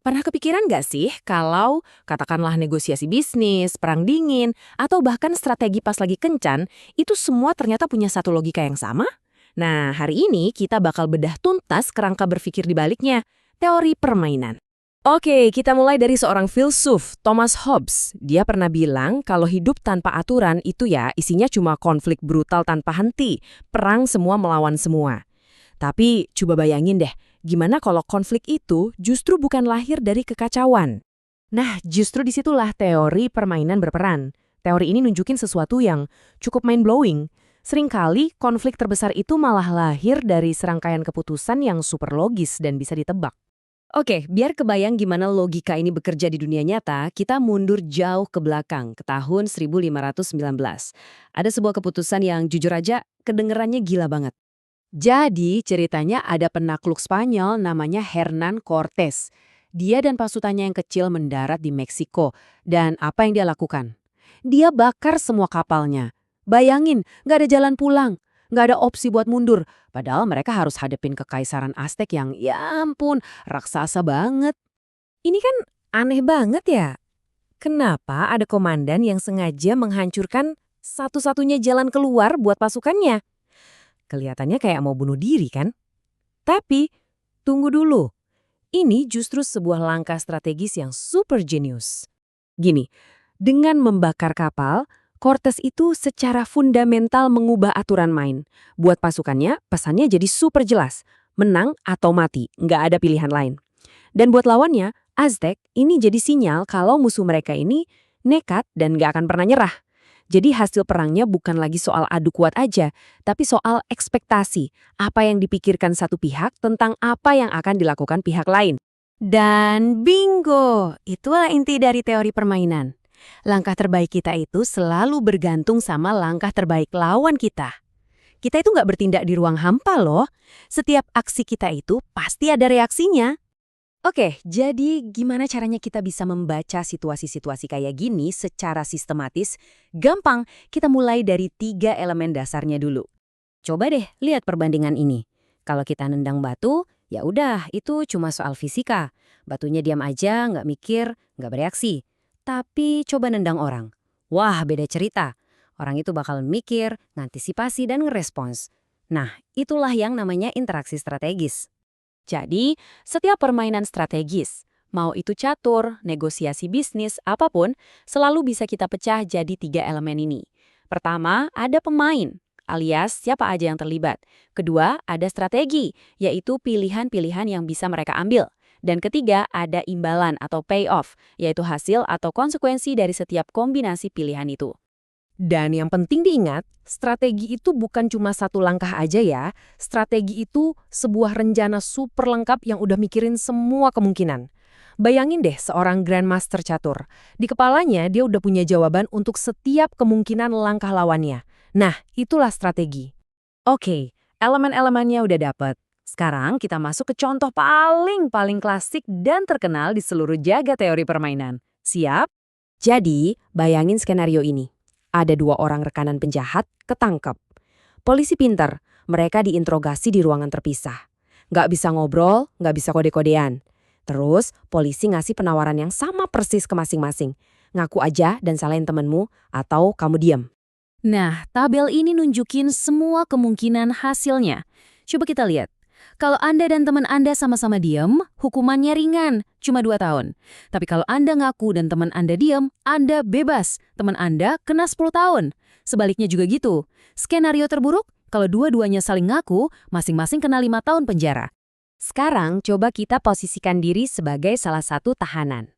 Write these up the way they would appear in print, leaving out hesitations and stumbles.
Pernah kepikiran nggak sih kalau katakanlah negosiasi bisnis, perang dingin, atau bahkan strategi pas lagi kencan, itu semua ternyata punya satu logika yang sama? Nah, hari ini kita bakal bedah tuntas kerangka berpikir di baliknya, teori permainan. Oke, kita mulai dari seorang filsuf, Thomas Hobbes. Dia pernah bilang kalau hidup tanpa aturan itu ya isinya cuma konflik brutal tanpa henti, perang semua melawan semua. Tapi coba bayangin deh, gimana kalau konflik itu justru bukan lahir dari kekacauan? Nah, justru disitulah teori permainan berperan. Teori ini nunjukin sesuatu yang cukup mind-blowing. Seringkali konflik terbesar itu malah lahir dari serangkaian keputusan yang super logis dan bisa ditebak. Oke, biar kebayang gimana logika ini bekerja di dunia nyata, kita mundur jauh ke belakang, ke tahun 1519. Ada sebuah keputusan yang jujur aja kedengerannya gila banget. Jadi ceritanya ada penakluk Spanyol namanya Hernán Cortés. Dia dan pasukannya yang kecil mendarat di Meksiko. Dan apa yang dia lakukan? Dia bakar semua kapalnya. Bayangin, nggak ada jalan pulang. Nggak ada opsi buat mundur. Padahal mereka harus hadepin kekaisaran Aztec yang ya ampun, raksasa banget. Ini kan aneh banget ya. Kenapa ada komandan yang sengaja menghancurkan satu-satunya jalan keluar buat pasukannya? Kelihatannya kayak mau bunuh diri kan? Tapi, tunggu dulu. Ini justru sebuah langkah strategis yang super jenius. Gini, dengan membakar kapal, Cortés itu secara fundamental mengubah aturan main. Buat pasukannya, pesannya jadi super jelas. Menang atau mati, nggak ada pilihan lain. Dan buat lawannya, Aztec ini jadi sinyal kalau musuh mereka ini nekat dan nggak akan pernah nyerah. Jadi hasil perangnya bukan lagi soal adu kuat aja, tapi soal ekspektasi, apa yang dipikirkan satu pihak tentang apa yang akan dilakukan pihak lain. Dan bingo, itulah inti dari teori permainan. Langkah terbaik kita itu selalu bergantung sama langkah terbaik lawan kita. Kita itu nggak bertindak di ruang hampa loh. Setiap aksi kita itu pasti ada reaksinya. Oke, jadi gimana caranya kita bisa membaca situasi-situasi kayak gini secara sistematis? Gampang, kita mulai dari 3 elemen dasarnya dulu. Coba deh lihat perbandingan ini. Kalau kita nendang batu, ya udah itu cuma soal fisika. Batunya diam aja, nggak mikir, nggak bereaksi. Tapi coba nendang orang. Wah, beda cerita. Orang itu bakal mikir, ngantisipasi, dan ngerespons. Nah, itulah yang namanya interaksi strategis. Jadi, setiap permainan strategis, mau itu catur, negosiasi bisnis, apapun, selalu bisa kita pecah jadi 3 elemen ini. Pertama, ada pemain, alias siapa aja yang terlibat. Kedua, ada strategi, yaitu pilihan-pilihan yang bisa mereka ambil. Dan ketiga, ada imbalan atau payoff, yaitu hasil atau konsekuensi dari setiap kombinasi pilihan itu. Dan yang penting diingat, strategi itu bukan cuma satu langkah aja ya. Strategi itu sebuah rencana super lengkap yang udah mikirin semua kemungkinan. Bayangin deh seorang Grandmaster catur. Di kepalanya dia udah punya jawaban untuk setiap kemungkinan langkah lawannya. Nah, itulah strategi. Oke, elemen-elemennya udah dapet. Sekarang kita masuk ke contoh paling klasik dan terkenal di seluruh jagat teori permainan. Siap? Jadi, bayangin skenario ini. Ada 2 orang rekanan penjahat ketangkep. Polisi pinter, mereka diinterogasi di ruangan terpisah. Nggak bisa ngobrol, nggak bisa kode-kodean. Terus, polisi ngasih penawaran yang sama persis ke masing-masing. Ngaku aja dan salahin temenmu, atau kamu diam. Nah, tabel ini nunjukin semua kemungkinan hasilnya. Coba kita lihat. Kalau Anda dan teman Anda sama-sama diam, hukumannya ringan, cuma 2 tahun. Tapi kalau Anda ngaku dan teman Anda diam, Anda bebas, teman Anda kena 10 tahun. Sebaliknya juga gitu. Skenario terburuk, kalau dua-duanya saling ngaku, masing-masing kena 5 tahun penjara. Sekarang coba kita posisikan diri sebagai salah satu tahanan.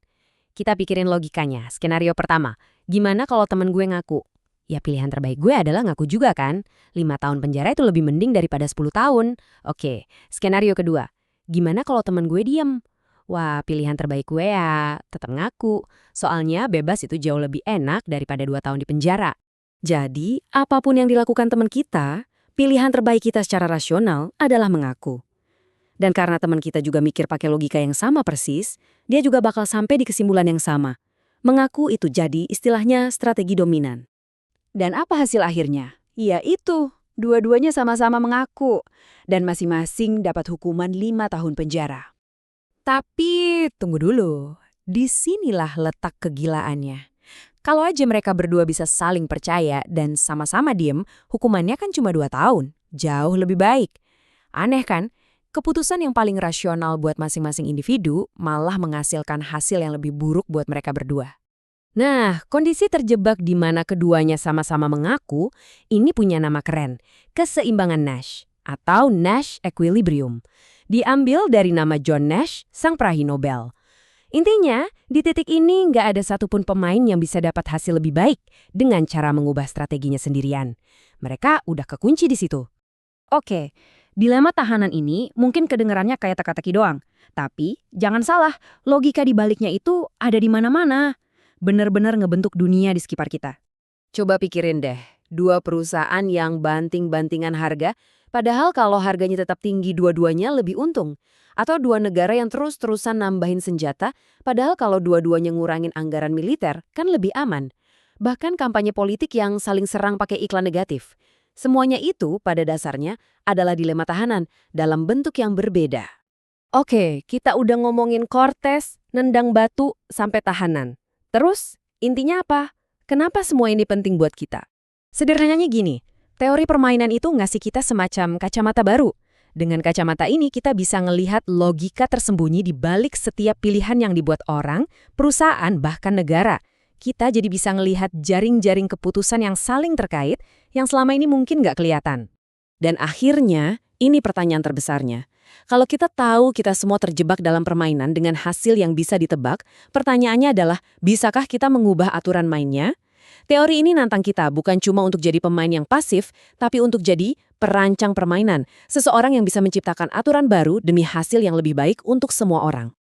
Kita pikirin logikanya. Skenario pertama, gimana kalau teman gue ngaku? Ya pilihan terbaik gue adalah ngaku juga kan. 5 tahun penjara itu lebih mending daripada 10 tahun. Oke, skenario kedua. Gimana kalau teman gue diem? Wah, pilihan terbaik gue ya tetap ngaku. Soalnya bebas itu jauh lebih enak daripada 2 tahun di penjara. Jadi, apapun yang dilakukan teman kita, pilihan terbaik kita secara rasional adalah mengaku. Dan karena teman kita juga mikir pakai logika yang sama persis, dia juga bakal sampai di kesimpulan yang sama. Mengaku itu jadi istilahnya strategi dominan. Dan apa hasil akhirnya? Ya itu, dua-duanya sama-sama mengaku. Dan masing-masing dapat hukuman 5 tahun penjara. Tapi tunggu dulu, disinilah letak kegilaannya. Kalau aja mereka berdua bisa saling percaya dan sama-sama diem, hukumannya kan cuma 2 tahun. Jauh lebih baik. Aneh kan? Keputusan yang paling rasional buat masing-masing individu malah menghasilkan hasil yang lebih buruk buat mereka berdua. Nah, kondisi terjebak di mana keduanya sama-sama mengaku ini punya nama keren, keseimbangan Nash atau Nash Equilibrium. Diambil dari nama John Nash, sang peraih Nobel. Intinya, di titik ini nggak ada satupun pemain yang bisa dapat hasil lebih baik dengan cara mengubah strateginya sendirian. Mereka udah kekunci di situ. Oke, dilema tahanan ini mungkin kedengarannya kayak teka-teki doang. Tapi, jangan salah, logika di baliknya itu ada di mana-mana. Bener-bener ngebentuk dunia di sekitar kita. Coba pikirin deh, dua perusahaan yang banting-bantingan harga, padahal kalau harganya tetap tinggi dua-duanya lebih untung. Atau dua negara yang terus-terusan nambahin senjata, padahal kalau dua-duanya ngurangin anggaran militer, kan lebih aman. Bahkan kampanye politik yang saling serang pakai iklan negatif. Semuanya itu pada dasarnya adalah dilema tahanan dalam bentuk yang berbeda. Oke, kita udah ngomongin Cortez, nendang batu, sampai tahanan. Terus, intinya apa? Kenapa semua ini penting buat kita? Sederhananya gini, teori permainan itu ngasih kita semacam kacamata baru. Dengan kacamata ini kita bisa ngelihat logika tersembunyi di balik setiap pilihan yang dibuat orang, perusahaan, bahkan negara. Kita jadi bisa ngelihat jaring-jaring keputusan yang saling terkait yang selama ini mungkin nggak kelihatan. Dan akhirnya, ini pertanyaan terbesarnya. Kalau kita tahu kita semua terjebak dalam permainan dengan hasil yang bisa ditebak, pertanyaannya adalah, bisakah kita mengubah aturan mainnya? Teori ini nantang kita bukan cuma untuk jadi pemain yang pasif, tapi untuk jadi perancang permainan, seseorang yang bisa menciptakan aturan baru demi hasil yang lebih baik untuk semua orang.